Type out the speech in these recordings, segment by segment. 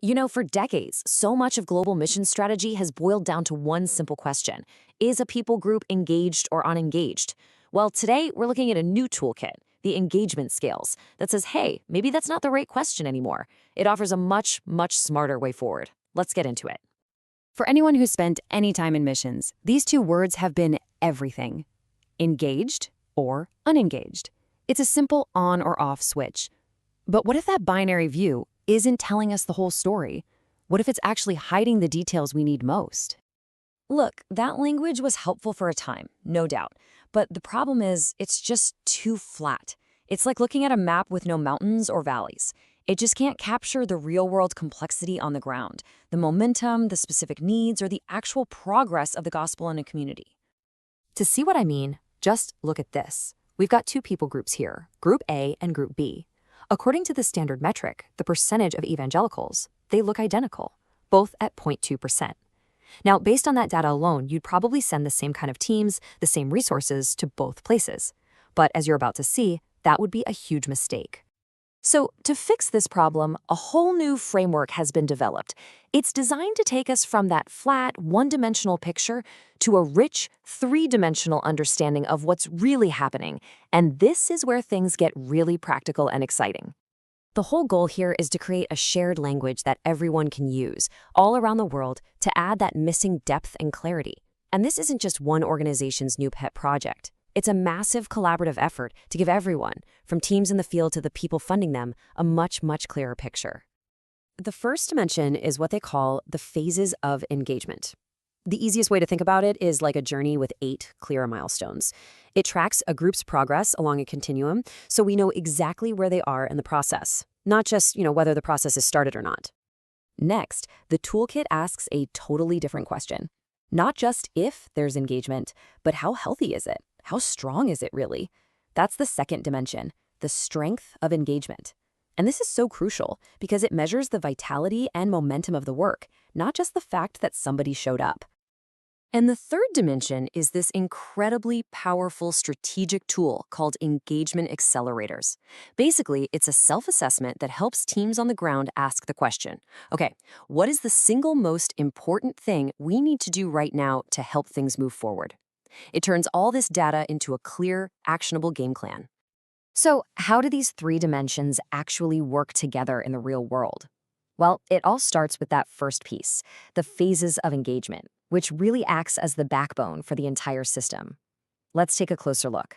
For decades, so much of global mission strategy has boiled down to one simple question. Is a people group engaged or unengaged? Well, today we're looking at a new toolkit, the engagement scales, that says, hey, maybe that's not the right question anymore. It offers a much, much smarter way forward. Let's get into it. For anyone who's spent any time in missions, these two words have been everything. Engaged or unengaged. It's a simple on or off switch. But what if that binary view isn't telling us the whole story? What if it's actually hiding the details we need most? Look, that language was helpful for a time, no doubt. But the problem is, it's just too flat. It's like looking at a map with no mountains or valleys. It just can't capture the real-world complexity on the ground, the momentum, the specific needs, or the actual progress of the gospel in a community. To see what I mean, just look at this. We've got two people groups here, Group A and Group B. According to the standard metric, the percentage of evangelicals, they look identical, both at 0.2%. Now, based on that data alone, you'd probably send the same kind of teams, the same resources to both places. But as you're about to see, that would be a huge mistake. So, to fix this problem, a whole new framework has been developed. It's designed to take us from that flat, one-dimensional picture to a rich, three-dimensional understanding of what's really happening. And this is where things get really practical and exciting. The whole goal here is to create a shared language that everyone can use, all around the world, to add that missing depth and clarity. And this isn't just one organization's new pet project. It's a massive collaborative effort to give everyone, from teams in the field to the people funding them, a much, much clearer picture. The first dimension is what they call the phases of engagement. The easiest way to think about it is like a journey with 8 clear milestones. It tracks a group's progress along a continuum, so we know exactly where they are in the process, not just, whether the process is started or not. Next, the toolkit asks a totally different question. Not just if there's engagement, but how healthy is it? How strong is it really? That's the second dimension, the strength of engagement. And this is so crucial because it measures the vitality and momentum of the work, not just the fact that somebody showed up. And the third dimension is this incredibly powerful strategic tool called engagement accelerators. Basically, it's a self-assessment that helps teams on the ground ask the question, okay, what is the single most important thing we need to do right now to help things move forward? It turns all this data into a clear, actionable game plan. So, how do these 3 dimensions actually work together in the real world? Well, it all starts with that first piece, the phases of engagement, which really acts as the backbone for the entire system. Let's take a closer look.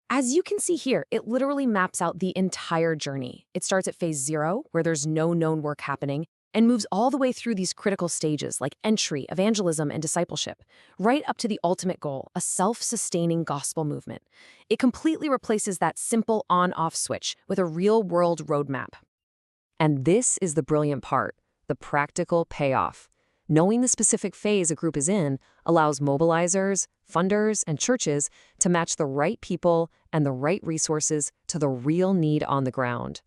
As you can see here, it literally maps out the entire journey. It starts at phase 0, where there's no known work happening, and moves all the way through these critical stages like entry, evangelism, and discipleship, right up to the ultimate goal, a self-sustaining gospel movement. It completely replaces that simple on-off switch with a real-world roadmap. And this is the brilliant part, the practical payoff. Knowing the specific phase a group is in allows mobilizers, funders, and churches to match the right people and the right resources to the real need on the ground.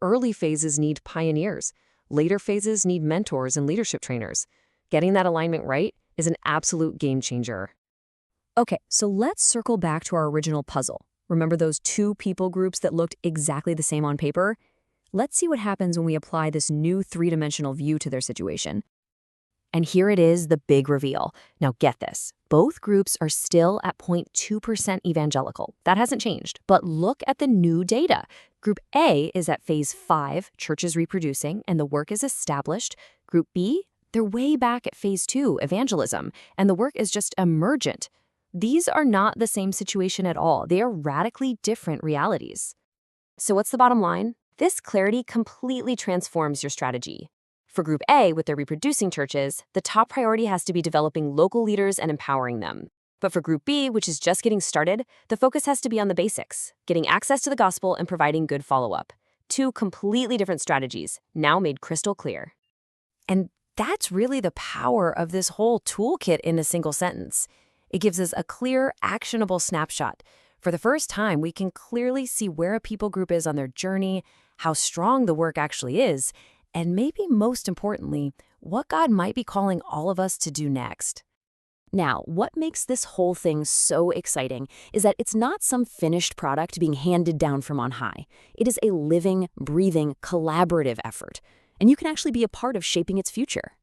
Early phases need pioneers. Later phases need mentors and leadership trainers. Getting that alignment right is an absolute game changer. Okay, so let's circle back to our original puzzle. Remember those 2 people groups that looked exactly the same on paper? Let's see what happens when we apply this new 3-dimensional view to their situation. And here it is, the big reveal. Now get this, both groups are still at 0.2% evangelical. That hasn't changed, but look at the new data. Group A is at phase 5, churches reproducing, and the work is established. Group B, they're way back at phase 2, evangelism, and the work is just emergent. These are not the same situation at all. They are radically different realities. So what's the bottom line? This clarity completely transforms your strategy. For Group A, with their reproducing churches, the top priority has to be developing local leaders and empowering them. But for Group B, which is just getting started, the focus has to be on the basics, getting access to the gospel and providing good follow-up. 2 completely different strategies, now made crystal clear. And that's really the power of this whole toolkit in a single sentence. It gives us a clear, actionable snapshot. For the first time, we can clearly see where a people group is on their journey, how strong the work actually is, and maybe most importantly, what God might be calling all of us to do next. Now, what makes this whole thing so exciting is that it's not some finished product being handed down from on high. It is a living, breathing, collaborative effort. and you can actually be a part of shaping its future.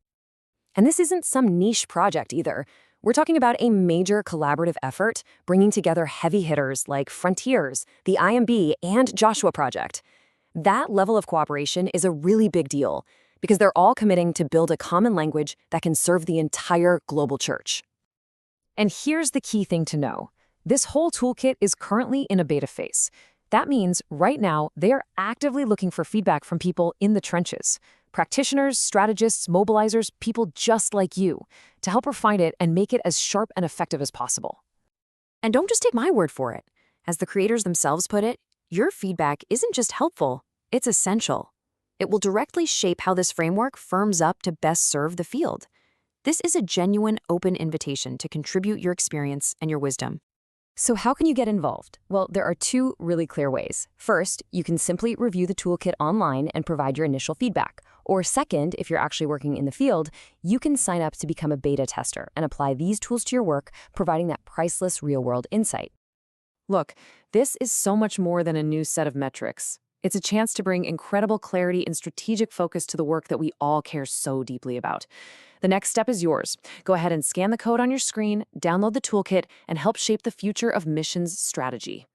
And this isn't some niche project either. We're talking about a major collaborative effort bringing together heavy hitters like Frontiers, the IMB, and Joshua Project. That level of cooperation is a really big deal because they're all committing to build a common language that can serve the entire global church. And here's the key thing to know. This whole toolkit is currently in a beta phase. That means right now they are actively looking for feedback from people in the trenches. Practitioners, strategists, mobilizers, people just like you, to help refine it and make it as sharp and effective as possible. And don't just take my word for it. As the creators themselves put it, your feedback isn't just helpful, it's essential. It will directly shape how this framework firms up to best serve the field. This is a genuine, open invitation to contribute your experience and your wisdom. So how can you get involved? Well, there are two really clear ways. First, you can simply review the toolkit online and provide your initial feedback. Or second, if you're actually working in the field, you can sign up to become a beta tester and apply these tools to your work, providing that priceless real-world insight. Look, this is so much more than a new set of metrics. It's a chance to bring incredible clarity and strategic focus to the work that we all care so deeply about. The next step is yours. Go ahead and scan the code on your screen, download the toolkit, and help shape the future of missions strategy.